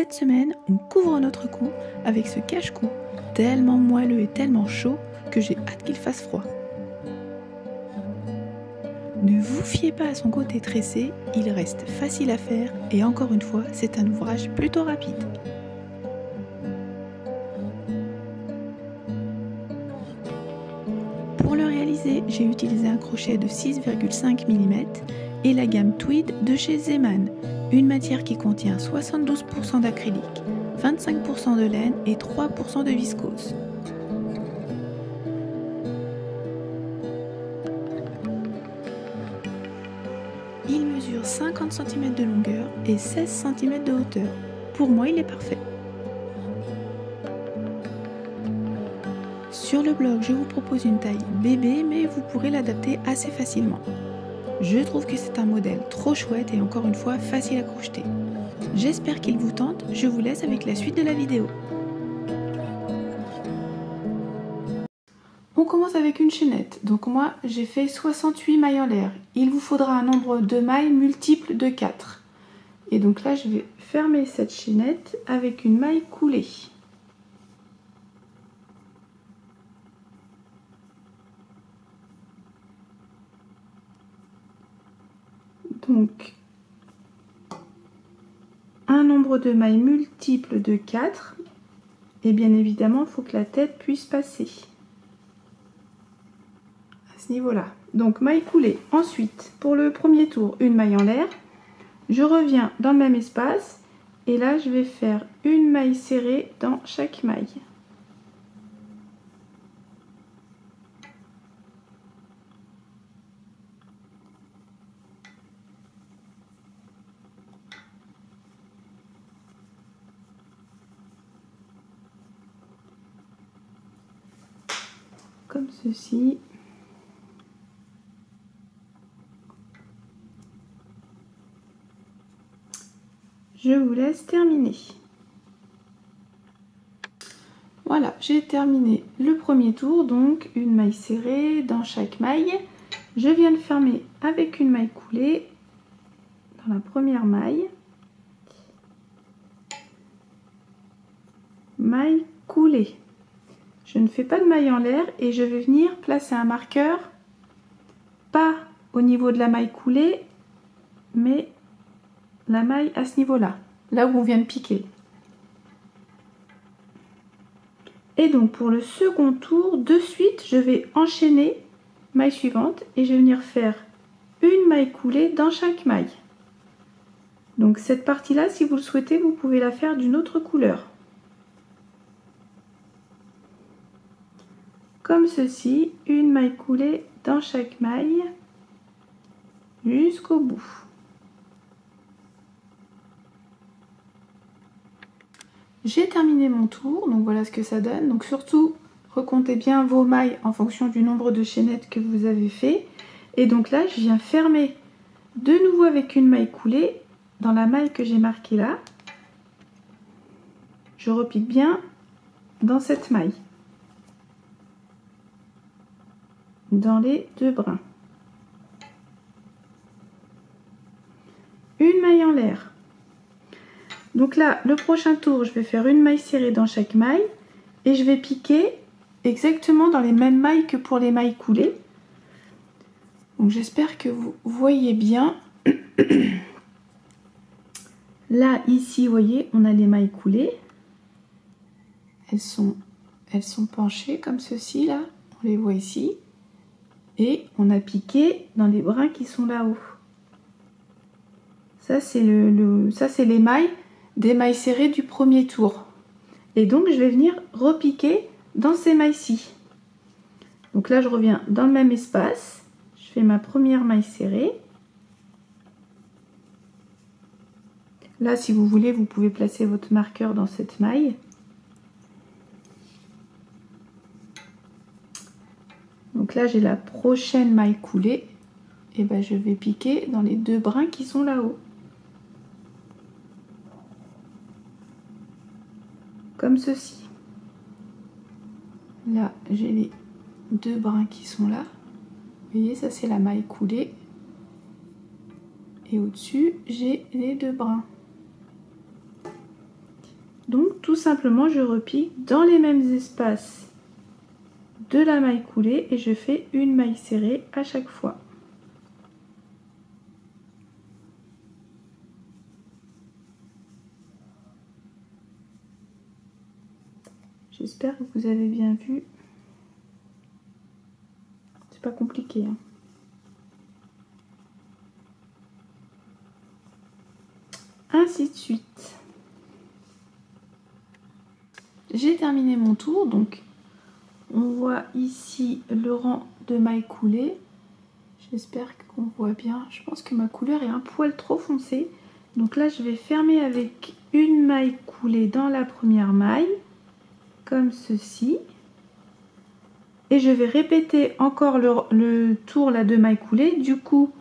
cette semaine, on couvre notre cou avec ce cache-cou tellement moelleux et tellement chaud que j'ai hâte qu'il fasse froid. Ne vous fiez pas à son côté tressé, il reste facile à faire et encore une fois, c'est un ouvrage plutôt rapide. Pour le réaliser, j'ai utilisé un crochet de 6,5 mm et la gamme Tweed de chez Zeman, une matière qui contient 72% d'acrylique, 25% de laine et 3% de viscose. Il mesure 50 cm de longueur et 16 cm de hauteur. Pour moi, il est parfait. Sur le blog, je vous propose une taille bébé, mais vous pourrez l'adapter assez facilement. Je trouve que c'est un modèle trop chouette et encore une fois facile à crocheter. J'espère qu'il vous tente, je vous laisse avec la suite de la vidéo. On commence avec une chaînette, donc moi j'ai fait 68 mailles en l'air. Il vous faudra un nombre de mailles multiple de 4. Et donc là je vais fermer cette chaînette avec une maille coulée. Donc un nombre de mailles multiple de 4 et bien évidemment il faut que la tête puisse passer à ce niveau là. Donc maille coulée. Ensuite pour le premier tour une maille en l'air, je reviens dans le même espace et là je vais faire une maille serrée dans chaque maille. Comme ceci. Je vous laisse terminer. Voilà, j'ai terminé le premier tour, donc une maille serrée dans chaque maille. Je viens de fermer avec une maille coulée dans la première maille. Maille coulée. Je ne fais pas de maille en l'air et je vais venir placer un marqueur, pas au niveau de la maille coulée, mais la maille à ce niveau-là, là où on vient de piquer. Et donc pour le second tour, de suite, je vais enchaîner maille suivante et je vais venir faire une maille coulée dans chaque maille. Donc cette partie-là, si vous le souhaitez, vous pouvez la faire d'une autre couleur. Comme ceci, une maille coulée dans chaque maille jusqu'au bout. J'ai terminé mon tour, donc voilà ce que ça donne. Donc surtout, recomptez bien vos mailles en fonction du nombre de chaînettes que vous avez fait. Et donc là, je viens fermer de nouveau avec une maille coulée dans la maille que j'ai marquée là. Je repique bien dans cette maille, dans les deux brins. Une maille en l'air. Donc là, le prochain tour, je vais faire une maille serrée dans chaque maille et je vais piquer exactement dans les mêmes mailles que pour les mailles coulées. Donc j'espère que vous voyez bien. Là, ici, vous voyez, on a les mailles coulées. Elles sont penchées comme ceci, là. On les voit ici. Et on a piqué dans les brins qui sont là-haut. Ça, c'est les mailles des mailles serrées du premier tour. Et donc, je vais venir repiquer dans ces mailles-ci. Donc là, je reviens dans le même espace. Je fais ma première maille serrée. Là, si vous voulez, vous pouvez placer votre marqueur dans cette maille. Donc là, j'ai la prochaine maille coulée. Et ben, je vais piquer dans les deux brins qui sont là-haut. Comme ceci. Là, j'ai les deux brins qui sont là. Vous voyez, ça c'est la maille coulée. Et au-dessus, j'ai les deux brins. Donc tout simplement je repique dans les mêmes espaces de la maille coulée et je fais une maille serrée à chaque fois. J'espère que vous avez bien vu. C'est pas compliqué, hein. Ainsi de suite. J'ai terminé mon tour, donc on voit ici le rang de mailles coulées. J'espère qu'on voit bien. Je pense que ma couleur est un poil trop foncée. Donc là, je vais fermer avec une maille coulée dans la première maille, comme ceci. Et je vais répéter encore le tour là de maille coulée. Du coup,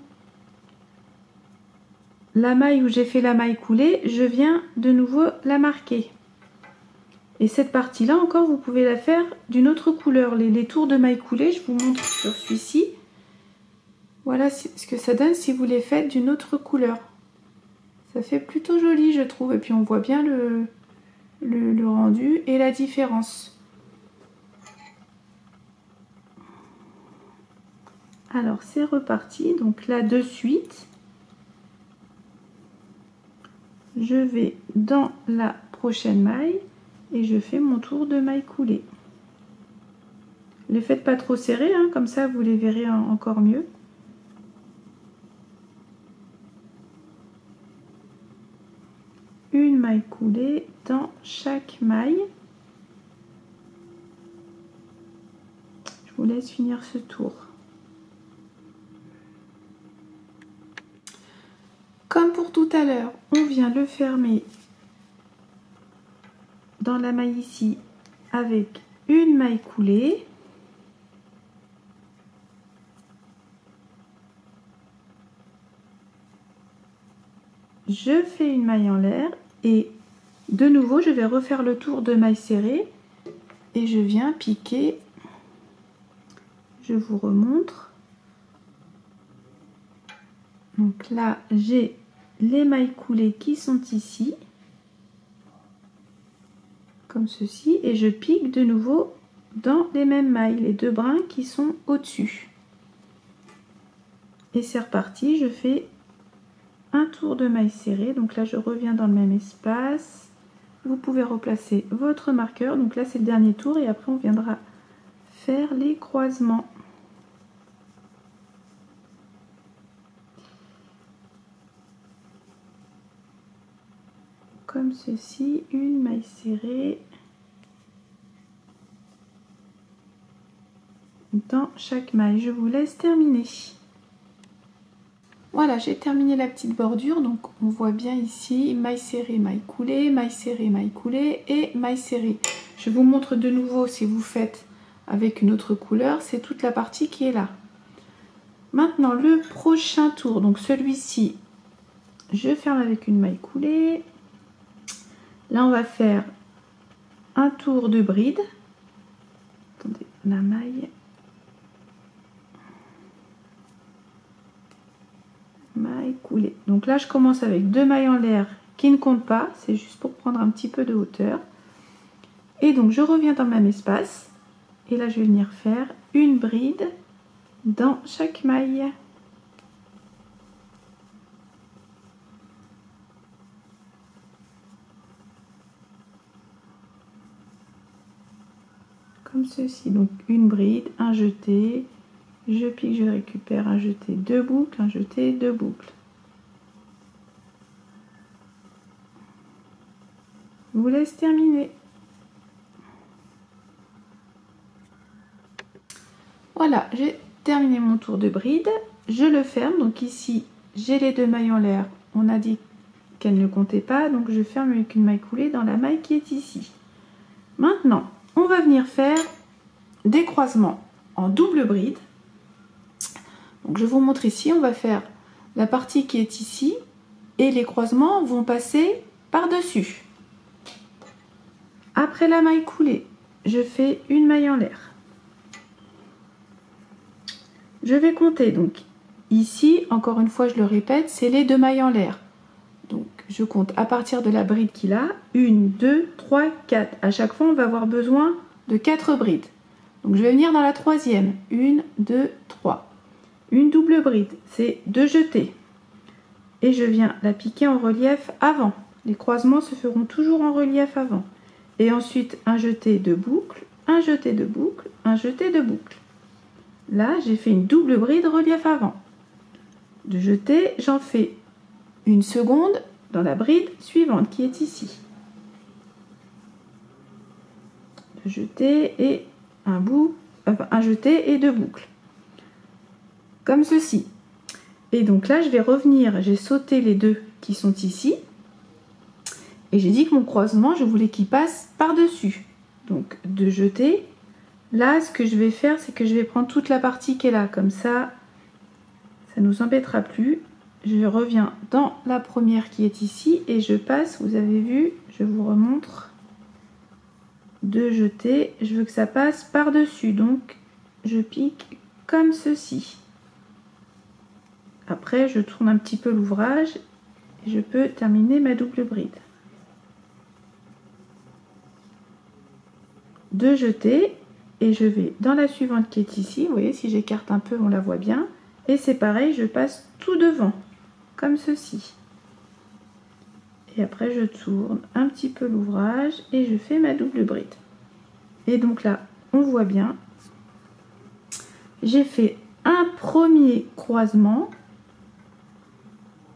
la maille où j'ai fait la maille coulée, je viens de nouveau la marquer. Et cette partie-là encore, vous pouvez la faire d'une autre couleur. Les tours de maille coulée, je vous montre sur celui-ci. Voilà ce que ça donne si vous les faites d'une autre couleur. Ça fait plutôt joli, je trouve. Et puis on voit bien le rendu et la différence. Alors c'est reparti. Donc là de suite, je vais dans la prochaine maille et je fais mon tour de maille coulée. Ne les faites pas trop serrés, hein, comme ça vous les verrez encore mieux. Une maille coulée dans chaque maille. Je vous laisse finir ce tour. Comme pour tout à l'heure, on vient le fermer dans la maille ici avec une maille coulée. Je fais une maille en l'air et de nouveau je vais refaire le tour de maille serrée et je viens piquer. Je vous remontre. Donc là j'ai les mailles coulées qui sont ici, comme ceci, et je pique de nouveau dans les mêmes mailles, les deux brins qui sont au-dessus. Et c'est reparti, je fais un tour de maille serrée. Donc là je reviens dans le même espace. Vous pouvez replacer votre marqueur. Donc là c'est le dernier tour et après on viendra faire les croisements. Comme ceci, une maille serrée dans chaque maille. Je vous laisse terminer. Voilà, j'ai terminé la petite bordure. Donc on voit bien ici maille serrée, maille coulée, maille serrée, maille coulée et maille serrée. Je vous montre de nouveau si vous faites avec une autre couleur, c'est toute la partie qui est là. Maintenant le prochain tour, donc celui-ci, je ferme avec une maille coulée. Là on va faire un tour de bride. Attendez, la maille. Maille coulée. Donc là je commence avec deux mailles en l'air qui ne comptent pas, c'est juste pour prendre un petit peu de hauteur. Et donc je reviens dans le même espace. Et là je vais venir faire une bride dans chaque maille. Comme ceci, donc une bride, un jeté, je pique, je récupère, un jeté, deux boucles, un jeté, deux boucles. Je vous laisse terminer. Voilà, j'ai terminé mon tour de bride, je le ferme, donc ici j'ai les deux mailles en l'air, on a dit qu'elles ne comptaient pas, donc je ferme avec une maille coulée dans la maille qui est ici. Maintenant, on va venir faire des croisements en double bride. Donc je vous montre ici, on va faire la partie qui est ici et les croisements vont passer par-dessus. Après la maille coulée, je fais une maille en l'air. Je vais compter, donc ici, encore une fois je le répète, c'est les deux mailles en l'air. Donc je compte à partir de la bride qu'il a. 1, 2, 3, 4. À chaque fois, on va avoir besoin de 4 brides. Donc je vais venir dans la troisième. 1, 2, 3. Une double bride, c'est 2 jetés. Et je viens la piquer en relief avant. Les croisements se feront toujours en relief avant. Et ensuite, un jeté de boucle, un jeté de boucle, un jeté de boucle. Là, j'ai fait une double bride relief avant. De jeté, j'en fais une seconde dans la bride suivante qui est ici. De jeté et un jeté et 2 boucles. Comme ceci. Et donc là, je vais revenir, j'ai sauté les 2 qui sont ici. Et j'ai dit que mon croisement, je voulais qu'il passe par-dessus. Donc, de jeter. Là, ce que je vais faire, c'est que je vais prendre toute la partie qui est là. Comme ça, ça ne nous embêtera plus. Je reviens dans la première qui est ici et je passe, vous avez vu, je vous remontre. De jeter, je veux que ça passe par-dessus. Donc, je pique comme ceci. Après, je tourne un petit peu l'ouvrage et je peux terminer ma double bride. De jeter et je vais dans la suivante qui est ici. Vous voyez, si j'écarte un peu, on la voit bien. Et c'est pareil, je passe tout devant, comme ceci. Et après, je tourne un petit peu l'ouvrage et je fais ma double bride. Et donc là, on voit bien, j'ai fait un premier croisement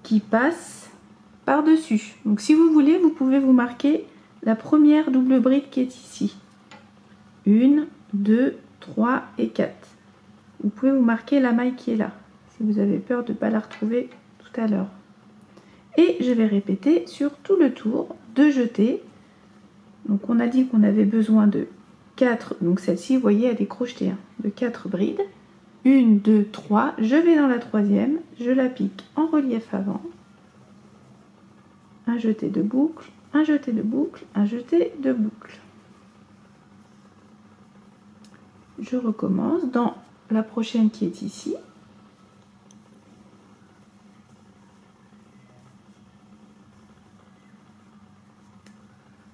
qui passe par-dessus. Donc si vous voulez, vous pouvez vous marquer la première double bride qui est ici. 1, 2, 3 et 4. Vous pouvez vous marquer la maille qui est là, si vous avez peur de ne pas la retrouver tout à l'heure. Et je vais répéter sur tout le tour, de jeter. Donc on a dit qu'on avait besoin de 4, donc celle-ci, vous voyez, elle est crochetée, hein, de 4 brides. 1, 2, 3, je vais dans la troisième, je la pique en relief avant. Un jeté de boucle, un jeté de boucle, un jeté de boucle. Je recommence dans la prochaine qui est ici.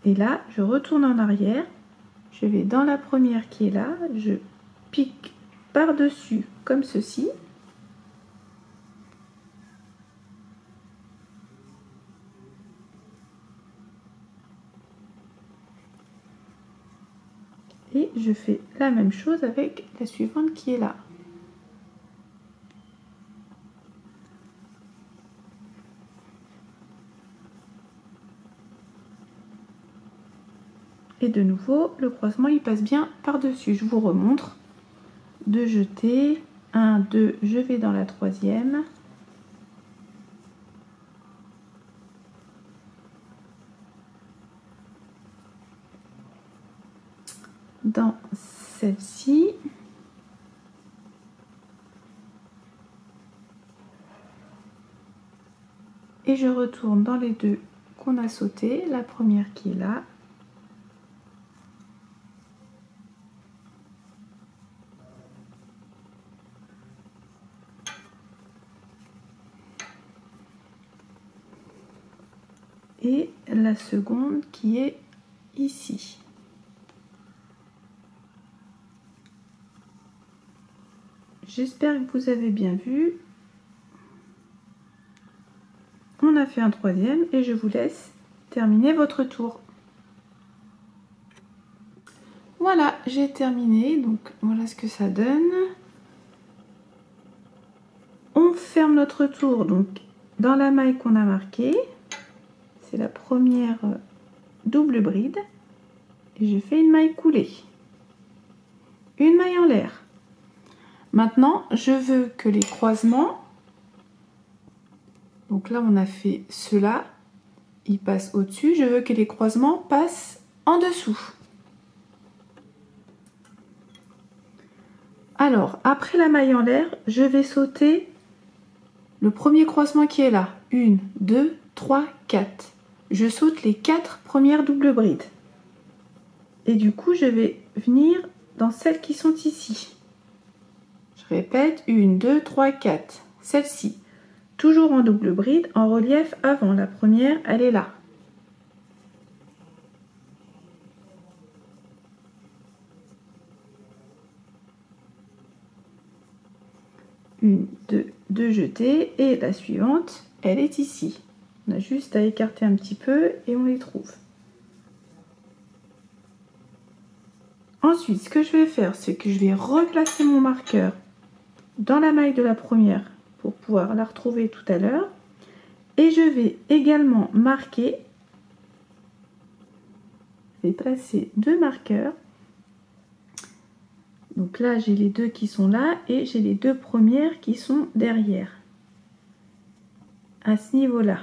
Et là, je retourne en arrière. Je vais dans la première qui est là. Je pique par-dessus comme ceci. Et je fais la même chose avec la suivante qui est là. Et de nouveau, le croisement il passe bien par-dessus. Je vous remontre. De jeter. 1, 2, je vais dans la troisième. Dans celle-ci. Et je retourne dans les 2 qu'on a sauté. La première qui est là. Et la seconde qui est ici. J'espère que vous avez bien vu. On a fait un troisième et je vous laisse terminer votre tour. Voilà, j'ai terminé. Donc voilà ce que ça donne. On ferme notre tour donc dans la maille qu'on a marquée. C'est la première double bride. Et je fais une maille coulée. Une maille en l'air. Maintenant, je veux que les croisements, donc là on a fait cela, ils passent au-dessus, je veux que les croisements passent en dessous. Alors, après la maille en l'air, je vais sauter le premier croisement qui est là. 1, 2, 3, 4. Je saute les 4 premières doubles brides. Et du coup, je vais venir dans celles qui sont ici. Je répète, 1, 2, 3, 4. Celle-ci. toujours en double bride, en relief avant. La première, elle est là. Une, deux jetées, et la suivante, elle est ici. On a juste à écarter un petit peu et on les trouve. Ensuite, ce que je vais faire, c'est que je vais replacer mon marqueur dans la maille de la première pour pouvoir la retrouver tout à l'heure. Et je vais également marquer, je vais placer 2 marqueurs. Donc là, j'ai les 2 qui sont là et j'ai les 2 premières qui sont derrière. À ce niveau-là.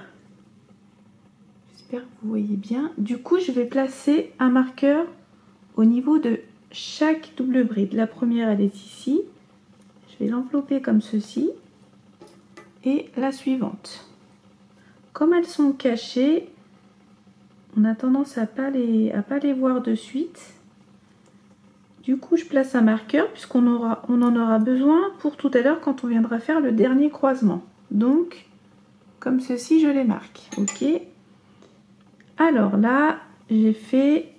J'espère que vous voyez bien. Du coup, je vais placer un marqueur au niveau de chaque double bride. La première, elle est ici. Je vais l'envelopper comme ceci. Et la suivante. Comme elles sont cachées, on a tendance à pas les voir de suite. Du coup, je place un marqueur puisqu'on en aura besoin pour tout à l'heure quand on viendra faire le dernier croisement. Donc, comme ceci, je les marque. Ok. Alors là, j'ai fait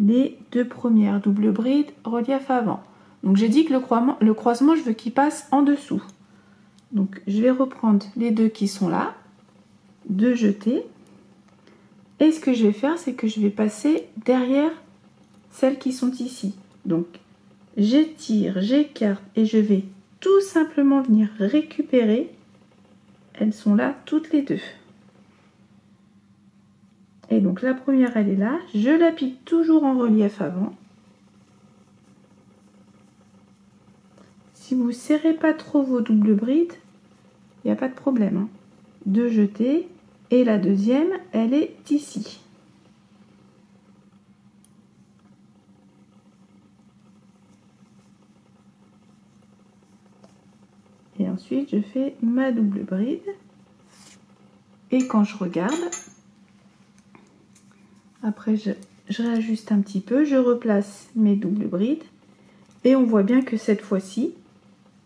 les 2 premières doubles brides relief avant. Donc, j'ai dit que le croisement, je veux qu'il passe en dessous. Donc, je vais reprendre les 2 qui sont là, 2 jetés. Et ce que je vais faire, c'est que je vais passer derrière celles qui sont ici. Donc, j'étire, j'écarte et je vais tout simplement venir récupérer. Elles sont là toutes les 2. Et donc, la première, elle est là. Je la pique toujours en relief avant. Si vous ne serrez pas trop vos doubles brides, il n'y a pas de problème. Hein. 2 jetés. Et la deuxième, elle est ici. Et ensuite, je fais ma double bride. Et quand je regarde, après je réajuste un petit peu, je replace mes doubles brides. Et on voit bien que cette fois-ci,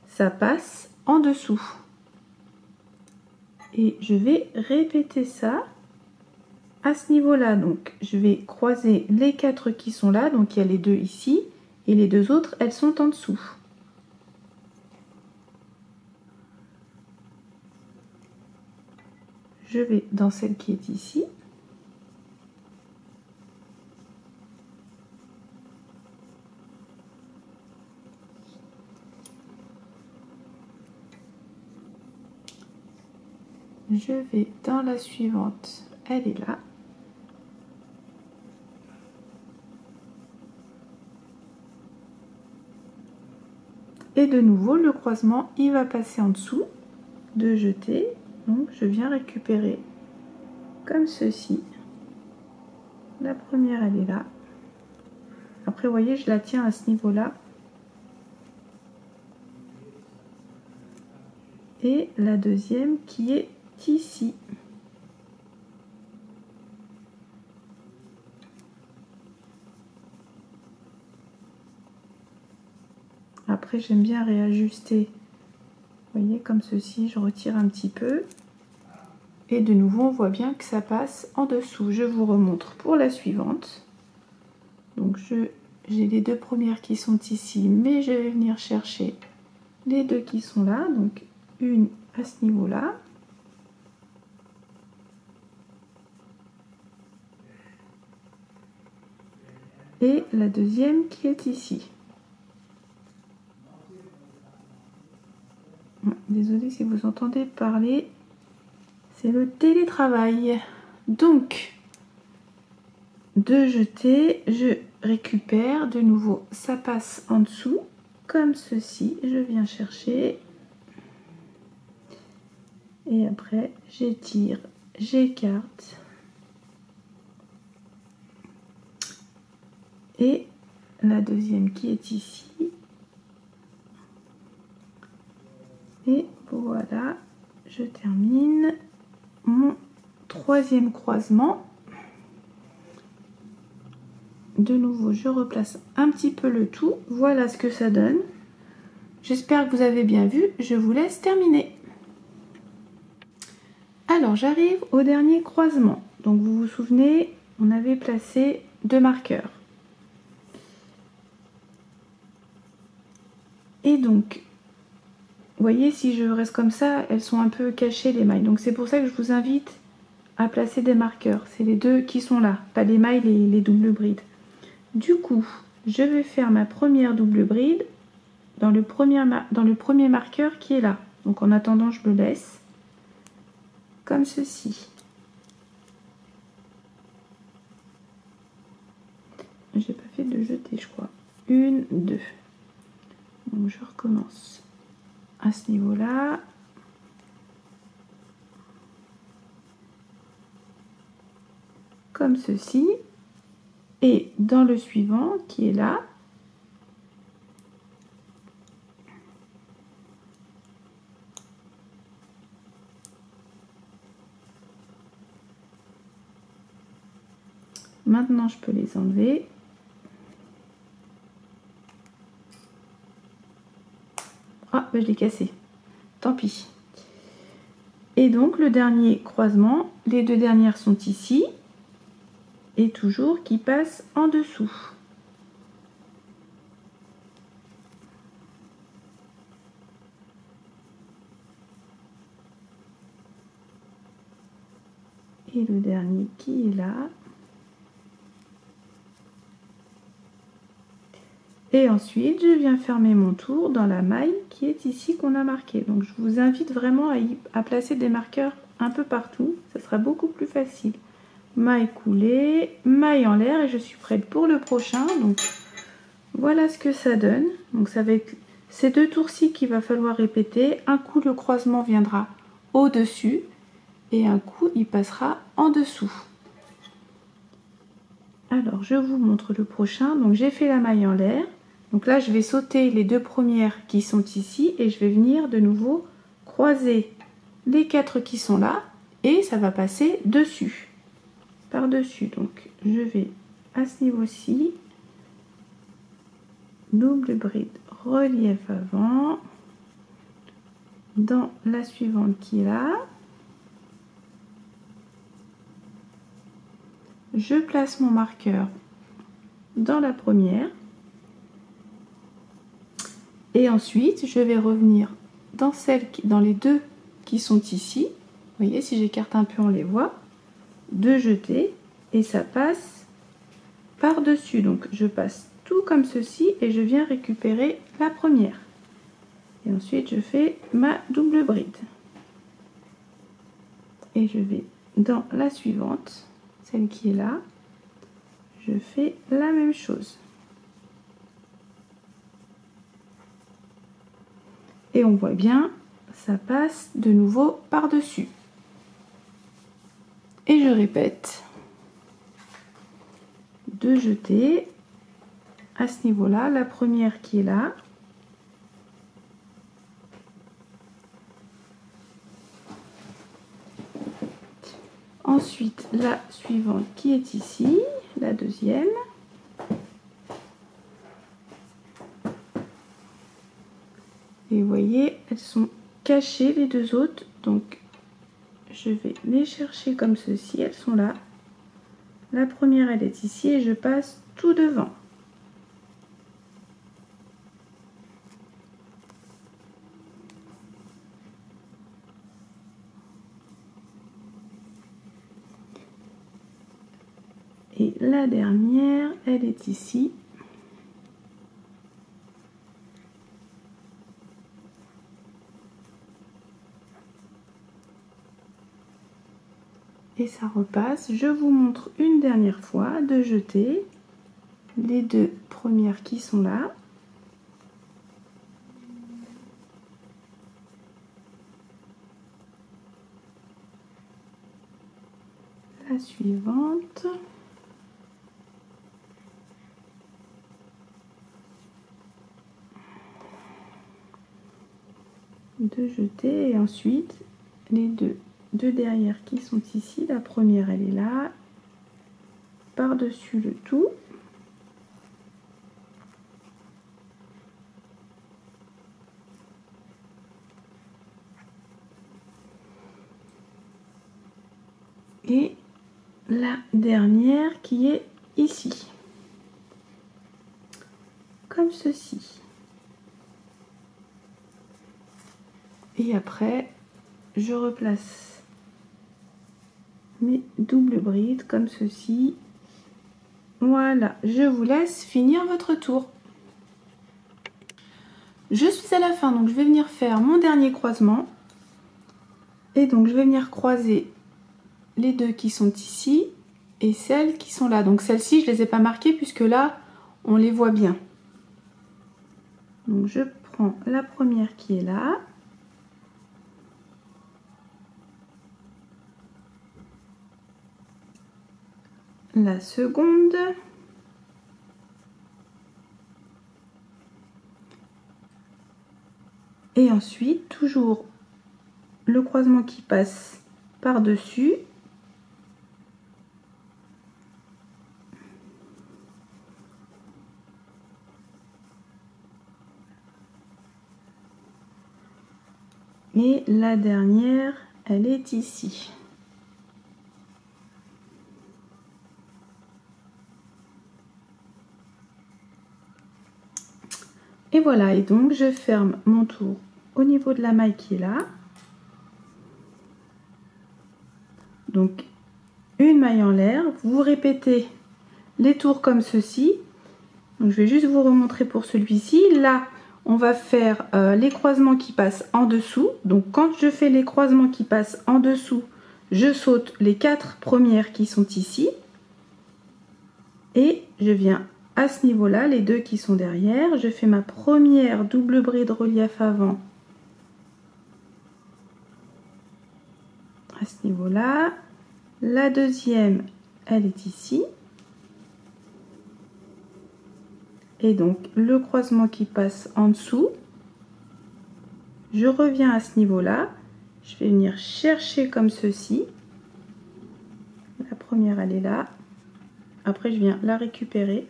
ça passe en dessous. Et je vais répéter ça à ce niveau-là. Donc, je vais croiser les 4 qui sont là. Donc, il y a les 2 ici. Et les 2 autres, elles sont en dessous. Je vais dans celle qui est ici. Je vais dans la suivante, elle est là. Et de nouveau, le croisement, il va passer en dessous, 2 jetés. Donc, je viens récupérer comme ceci. La première, elle est là. Après, vous voyez, je la tiens à ce niveau-là. Et la deuxième qui est ici. Après, j'aime bien réajuster. Vous voyez, comme ceci, je retire un petit peu. Et de nouveau, on voit bien que ça passe en dessous. Je vous remontre pour la suivante. Donc, j'ai les 2 premières qui sont ici, mais je vais venir chercher les 2 qui sont là. Donc, une à ce niveau-là. Et la deuxième qui est ici. Désolée si vous entendez parler, c'est le télétravail. Donc, 2 jetés, je récupère de nouveau, ça passe en dessous, comme ceci. Je viens chercher. Et après, j'étire, j'écarte. Et la deuxième qui est ici. Et voilà, je termine mon 3e croisement. De nouveau, je replace un petit peu le tout. Voilà ce que ça donne. J'espère que vous avez bien vu. Je vous laisse terminer. Alors j'arrive au dernier croisement. Donc vous vous souvenez, on avait placé 2 marqueurs. Et donc, vous voyez, si je reste comme ça, elles sont un peu cachées les mailles. Donc c'est pour ça que je vous invite à placer des marqueurs. C'est les deux qui sont là, pas les mailles, les doubles brides. Du coup, je vais faire ma première double bride dans le premier marqueur qui est là. Donc en attendant, je le laisse comme ceci. J'ai pas fait de jeté, je crois. 1, 2. Donc je recommence à ce niveau-là. Comme ceci. Et dans le suivant qui est là, maintenant je peux les enlever. Ah, ben je l'ai cassé. Tant pis. Et donc le dernier croisement, les deux dernières sont ici. Et toujours qui passe en dessous. Et le dernier qui est là. Et ensuite, je viens fermer mon tour dans la maille qui est ici qu'on a marqué. Donc je vous invite vraiment à placer des marqueurs un peu partout. Ça sera beaucoup plus facile. Maille coulée, maille en l'air et je suis prête pour le prochain. Donc voilà ce que ça donne. Donc ça va être ces 2 tours-ci qu'il va falloir répéter. Un coup le croisement viendra au-dessus et un coup il passera en dessous. Alors je vous montre le prochain. Donc j'ai fait la maille en l'air. Donc là je vais sauter les 2 premières qui sont ici et je vais venir de nouveau croiser les 4 qui sont là et ça va passer dessus. Par-dessus, donc je vais à ce niveau-ci, double bride, relief avant, dans la suivante qui est là, je place mon marqueur dans la première, et ensuite je vais revenir dans les 2 qui sont ici, vous voyez si j'écarte un peu on les voit, de jeter, et ça passe par-dessus, donc je passe tout comme ceci et je viens récupérer la première et ensuite je fais ma double bride et je vais dans la suivante, celle qui est là, je fais la même chose et on voit bien ça passe de nouveau par dessus et je répète, de jeter à ce niveau là, la première qui est là, ensuite la suivante qui est ici, la deuxième, et vous voyez elles sont cachées les 2 autres, donc je vais les chercher comme ceci, elles sont là, la première elle est ici et je passe tout devant. Et la dernière, elle est ici. Et ça repasse. Je vous montre une dernière fois de jeter les 2 premières qui sont là. La suivante. De jeter et ensuite les deux derrière qui sont ici, la première elle est là, par dessus le tout la dernière qui est ici, comme ceci. Et après, je replace mes doubles brides comme ceci. Voilà, je vous laisse finir votre tour. Je suis à la fin, donc je vais venir faire mon dernier croisement. Et donc je vais venir croiser les deux qui sont ici et celles qui sont là. Donc celles-ci, je ne les ai pas marquées puisque là, on les voit bien. Donc je prends la première qui est là. La seconde. Et ensuite, toujours le croisement qui passe par-dessus. Et la dernière, elle est ici. Et voilà, et donc je ferme mon tour au niveau de la maille qui est là. Donc une maille en l'air, vous répétez les tours comme ceci. Donc je vais juste vous remontrer pour celui-ci. Là, on va faire les croisements qui passent en dessous. Donc quand je fais les croisements qui passent en dessous, je saute les 4 premières qui sont ici. Et je viens à ce niveau-là, les deux qui sont derrière. Je fais ma première double bride relief avant. À ce niveau-là. La deuxième, elle est ici. Et donc le croisement qui passe en dessous, je reviens à ce niveau-là. Je vais venir chercher comme ceci. La première, elle est là. Après, je viens la récupérer.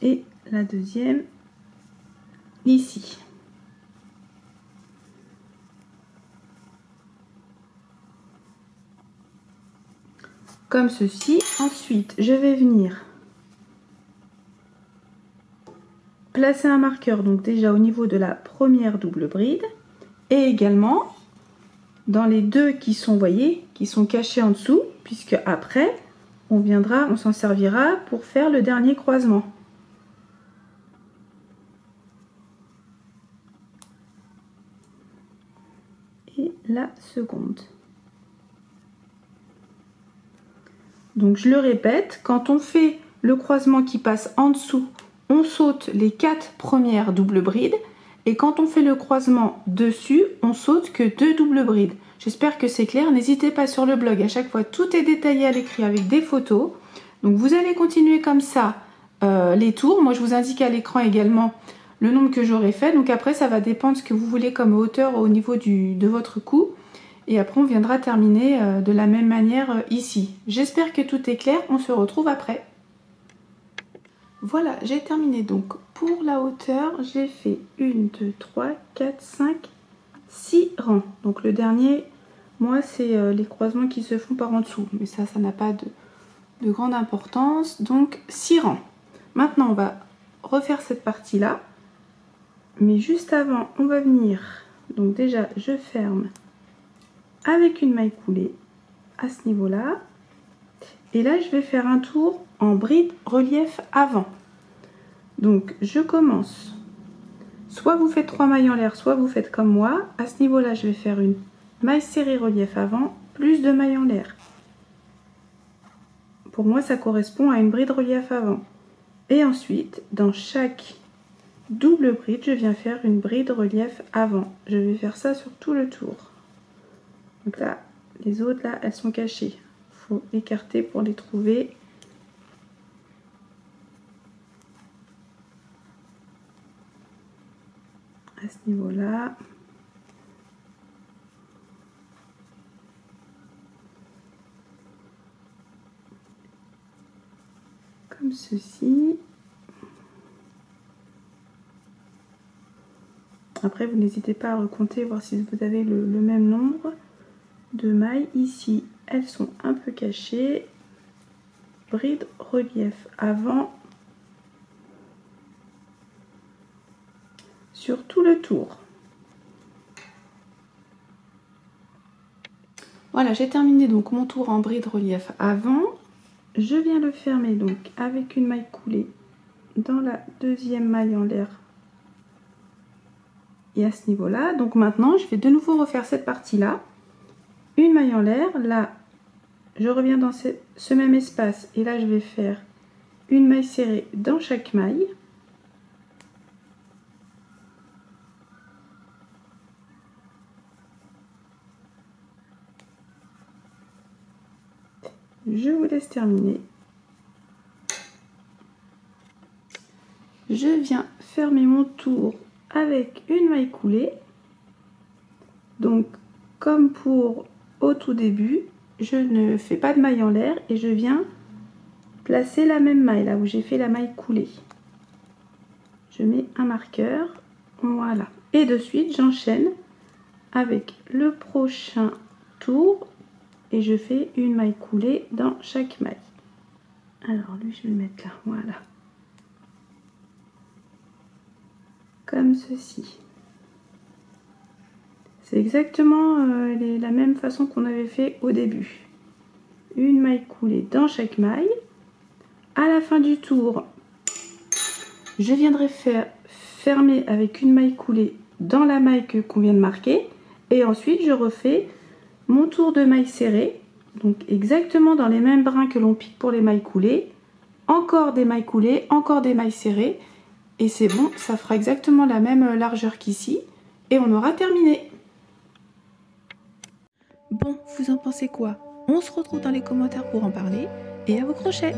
Et la deuxième, ici. Comme ceci. Ensuite, je vais venir placer un marqueur, donc déjà au niveau de la première double bride. Et également dans les deux qui sont, voyez, qui sont cachés en dessous, puisque après, on s'en servira pour faire le dernier croisement. Et la seconde. Donc je le répète, quand on fait le croisement qui passe en dessous, on saute les 4 premières doubles brides. Et quand on fait le croisement dessus, on saute que 2 doubles brides. J'espère que c'est clair. N'hésitez pas sur le blog, à chaque fois tout est détaillé à l'écrit avec des photos. Donc vous allez continuer comme ça les tours. Moi je vous indique à l'écran également le nombre que j'aurai fait. Donc après ça va dépendre de ce que vous voulez comme hauteur au niveau de votre cou. Et après on viendra terminer de la même manière ici. J'espère que tout est clair. On se retrouve après. Voilà, j'ai terminé. Donc pour la hauteur, j'ai fait 1, 2, 3, 4, 5, 6 rangs. Donc le dernier, moi, c'est les croisements qui se font par en dessous. Mais ça n'a pas de grande importance. Donc 6 rangs. Maintenant, on va refaire cette partie-là. Mais juste avant, on va venir. Donc déjà, je ferme avec une maille coulée à ce niveau-là. Et là, je vais faire un tour en bride relief avant. Donc, je commence. Soit vous faites 3 mailles en l'air, soit vous faites comme moi. À ce niveau-là, je vais faire une maille serrée relief avant, plus 2 mailles en l'air. Pour moi, ça correspond à une bride relief avant. Et ensuite, dans chaque double bride, je viens faire une bride relief avant. Je vais faire ça sur tout le tour. Donc là, les autres, là, elles sont cachées. Il faut écarter pour les trouver. À ce niveau-là. Comme ceci. Après, vous n'hésitez pas à recompter, voir si vous avez le même nombre de mailles. Ici, elles sont un peu cachées. Bride relief avant sur tout le tour. Voilà, j'ai terminé donc mon tour en bride relief avant. Je viens le fermer donc avec une maille coulée dans la deuxième maille en l'air et à ce niveau là. Donc maintenant je vais de nouveau refaire cette partie là, une maille en l'air, là je reviens dans ce même espace et là je vais faire une maille serrée dans chaque maille. Je vous laisse terminer. Je viens fermer mon tour avec une maille coulée. Donc comme pour au tout début, je ne fais pas de maille en l'air et je viens placer la même maille là où j'ai fait la maille coulée. Je mets un marqueur, voilà. Et de suite j'enchaîne avec le prochain tour et je fais une maille coulée dans chaque maille. Alors lui je vais le mettre là, voilà. Comme ceci. C'est exactement la même façon qu'on avait fait au début. Une maille coulée dans chaque maille. À la fin du tour, je viendrai fermer avec une maille coulée dans la maille qu'on vient de marquer. Et ensuite, je refais mon tour de maille serrée. Donc exactement dans les mêmes brins que l'on pique pour les mailles coulées. Encore des mailles coulées, encore des mailles serrées. Et c'est bon, ça fera exactement la même largeur qu'ici. Et on aura terminé. Bon, vous en pensez quoi? On se retrouve dans les commentaires pour en parler. Et à vos crochets!